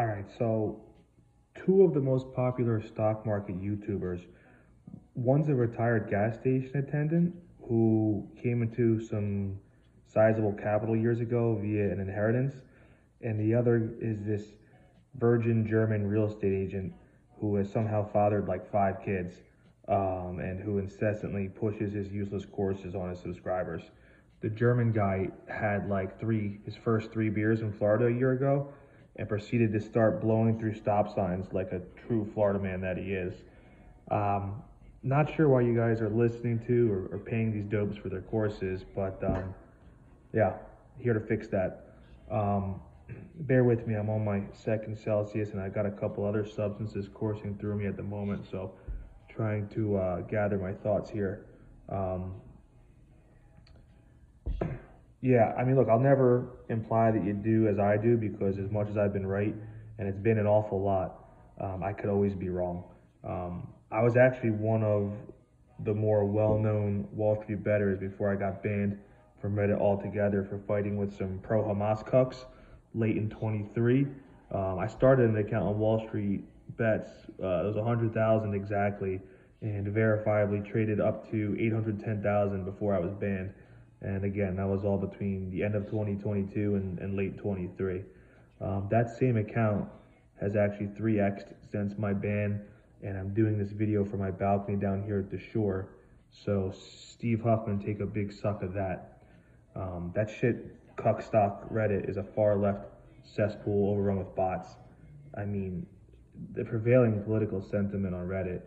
All right, so two of the most popular stock market YouTubers. One's a retired gas station attendant who came into some sizable capital years ago via an inheritance, and the other is this virgin German real estate agent who has somehow fathered like five kids, and who incessantly pushes his useless courses on his subscribers. The German guy had like his first three beers in Florida a year ago, and proceeded to start blowing through stop signs like a true Florida man that he is. Um, Not sure why you guys are listening to or paying these dopes for their courses, but yeah, here to fix that. Um, Bear with me, I'm on my second Celsius and I got a couple other substances coursing through me at the moment, so trying to gather my thoughts here. Um, yeah, I mean, look, I'll never imply that you do as I do because as much as I've been right, and it's been an awful lot, I could always be wrong. I was actually one of the more well-known Wall Street bettors before I got banned from Reddit altogether for fighting with some pro-Hamas cucks late in 23. I started an account on Wall Street bets. It was 100,000 exactly, and verifiably traded up to 810,000 before I was banned. And again, that was all between the end of 2022 and late 23. That same account has actually 3x'd since my ban, and I'm doing this video from my balcony down here at the shore. So Steve Huffman, take a big suck of that. That shit, cuck stock Reddit is a far left cesspool overrun with bots. I mean, the prevailing political sentiment on Reddit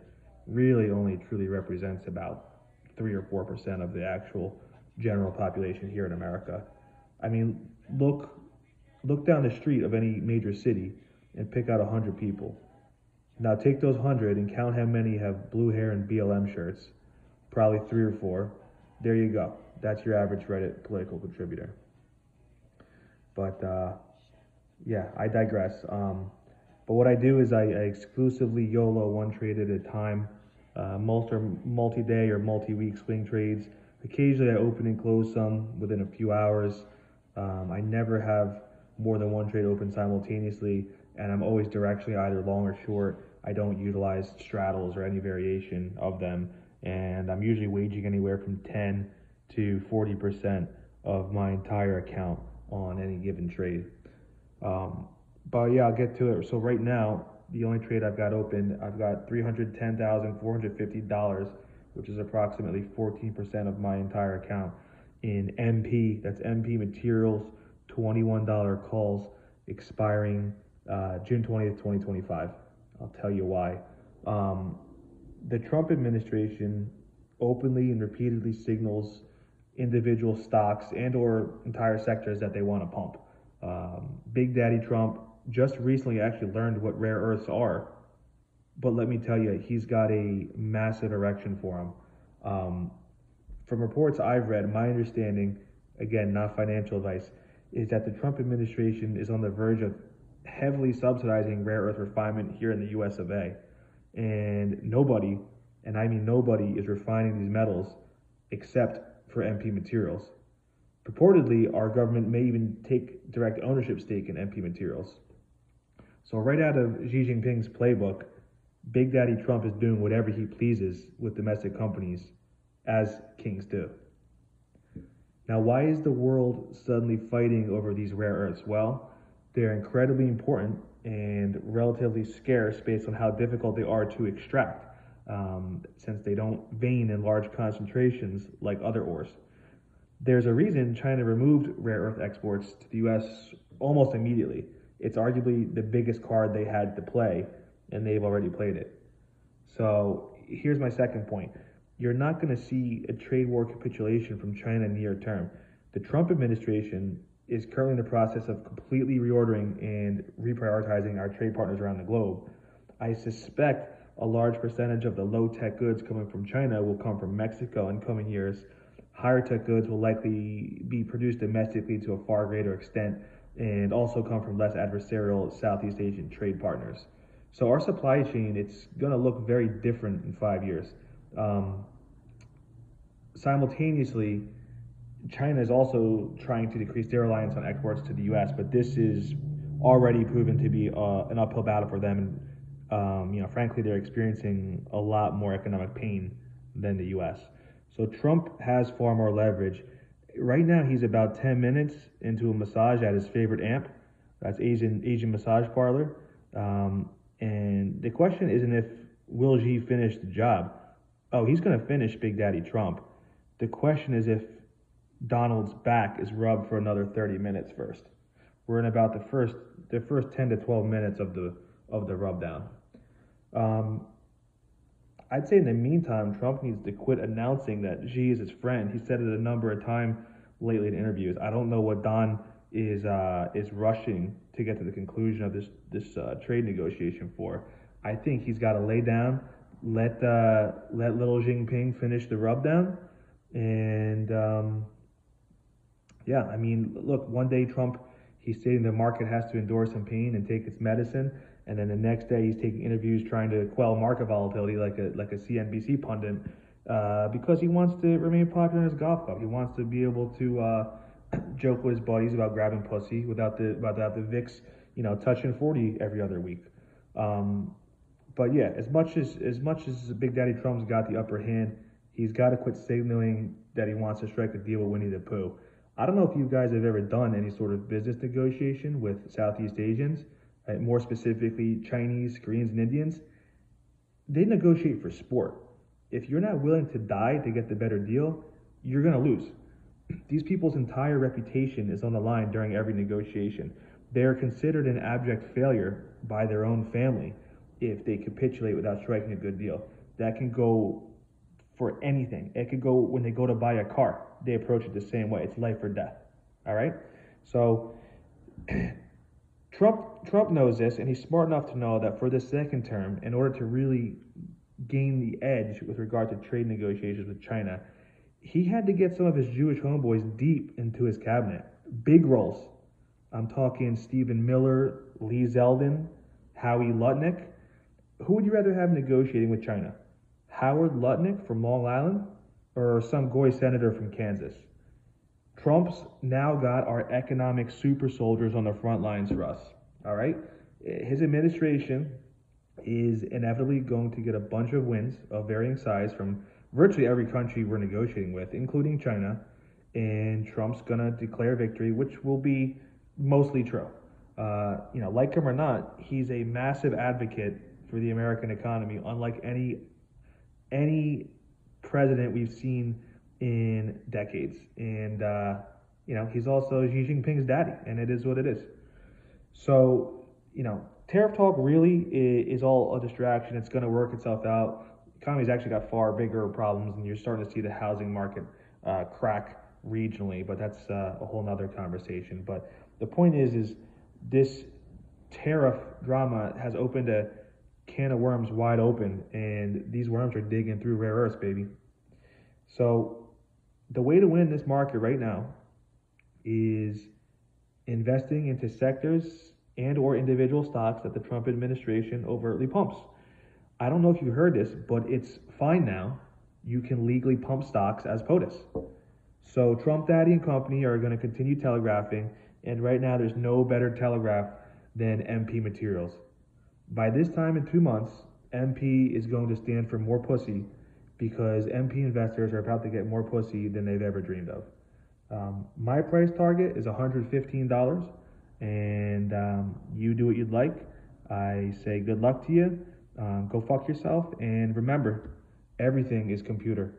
really only truly represents about 3 or 4% of the actual general population here in America. I mean, look down the street of any major city and pick out 100 people. Now take those 100 and count how many have blue hair and BLM shirts. Probably 3 or 4. There you go. That's your average Reddit political contributor. But yeah, I digress. But what I do is I exclusively YOLO one trade at a time. Most are multi-day or multi-week swing trades. Occasionally I open and close some within a few hours. I never have more than one trade open simultaneously, and I'm always directionally either long or short. I don't utilize straddles or any variation of them, and I'm usually waging anywhere from 10 to 40% of my entire account on any given trade. But yeah, I'll get to it. So right now, the only trade I've got open, I've got $310,450, which is approximately 14% of my entire account in MP. That's MP Materials, $21 calls expiring June 20th, 2025. I'll tell you why. The Trump administration openly and repeatedly signals individual stocks and or entire sectors that they want to pump. Big Daddy Trump just recently actually learned what rare earths are, but let me tell you, he's got a massive erection for him. From reports I've read, my understanding, again, not financial advice, is that the Trump administration is on the verge of heavily subsidizing rare earth refinement here in the US of A. And nobody, and I mean nobody, is refining these metals except for MP Materials. Purportedly, our government may even take direct ownership stake in MP Materials. So right out of Xi Jinping's playbook, Big Daddy Trump is doing whatever he pleases with domestic companies, as kings do. Now, why is the world suddenly fighting over these rare earths? Well, they're incredibly important and relatively scarce based on how difficult they are to extract, since they don't vein in large concentrations like other ores. There's a reason China removed rare earth exports to the US almost immediately. It's arguably the biggest card they had to play, and they've already played it. So here's my second point. You're not going to see a trade war capitulation from China near term. The Trump administration is currently in the process of completely reordering and reprioritizing our trade partners around the globe. I suspect a large percentage of the low-tech goods coming from China will come from Mexico in coming years. Higher tech goods will likely be produced domestically to a far greater extent and also come from less adversarial Southeast Asian trade partners. So our supply chain, it's going to look very different in 5 years. Simultaneously, China is also trying to decrease their reliance on exports to the US, but this is already proven to be an uphill battle for them. And frankly, they're experiencing a lot more economic pain than the U.S. So Trump has far more leverage. Right now, he's about 10 minutes into a massage at his favorite amp. That's Asian massage parlor. And the question isn't if will Xi finish the job. Oh, he's going to finish Big Daddy Trump. The question is if Donald's back is rubbed for another 30 minutes first. We're in about the first 10 to 12 minutes of the rub down. I'd say in the meantime, Trump needs to quit announcing that Xi is his friend. He said it a number of times lately in interviews. I don't know what Don is rushing to get to the conclusion of this trade negotiation for. I think he's got to lay down, let little Jinping finish the rub down, and yeah, I mean, look, one day Trump, he's stating the market has to endure some pain and take its medicine, and then the next day he's taking interviews trying to quell market volatility like a CNBC pundit, because he wants to remain popular in his golf club. He wants to be able to joke with his buddies about grabbing pussy without the VIX, touching 40 every other week. But yeah, as much as Big Daddy Trump's got the upper hand, he's got to quit signaling that he wants to strike a deal with Winnie the Pooh. I don't know if you guys have ever done any sort of business negotiation with Southeast Asians, more specifically Chinese, Koreans, and Indians. They negotiate for sport. If you're not willing to die to get the better deal, you're going to lose. These people's entire reputation is on the line during every negotiation. They are considered an abject failure by their own family if they capitulate without striking a good deal. That can go for anything. It could go when they go to buy a car. They approach it the same way. It's life or death. All right? So Trump knows this, and he's smart enough to know that for the second term, in order to really gain the edge with regard to trade negotiations with China, he had to get some of his Jewish homeboys deep into his cabinet. Big roles. I'm talking Stephen Miller, Lee Zeldin, Howie Lutnick. Who would you rather have negotiating with China? Howard Lutnick from Long Island or some goy senator from Kansas? Trump's now got our economic super soldiers on the front lines for us, all right? His administration is inevitably going to get a bunch of wins of varying size from virtually every country we're negotiating with, including China, and Trump's going to declare victory, which will be mostly true. Like him or not, he's a massive advocate for the American economy, unlike any president we've seen in decades. And, he's also Xi Jinping's daddy, and it is what it is. So, tariff talk really is all a distraction. It's going to work itself out. The economy's actually got far bigger problems, and you're starting to see the housing market crack regionally, but that's a whole nother conversation. But the point is this tariff drama has opened a can of worms wide open, and these worms are digging through rare earths, baby. So the way to win this market right now is investing into sectors and or individual stocks that the Trump administration overtly pumps. I don't know if you heard this, but it's fine now. You can legally pump stocks as POTUS. So Trump Daddy and company are going to continue telegraphing, and right now there's no better telegraph than MP Materials. By this time in 2 months, MP is going to stand for more pussy because MP investors are about to get more pussy than they've ever dreamed of. My price target is $115, and you do what you'd like. I say good luck to you. Go fuck yourself, and remember, everything is computer.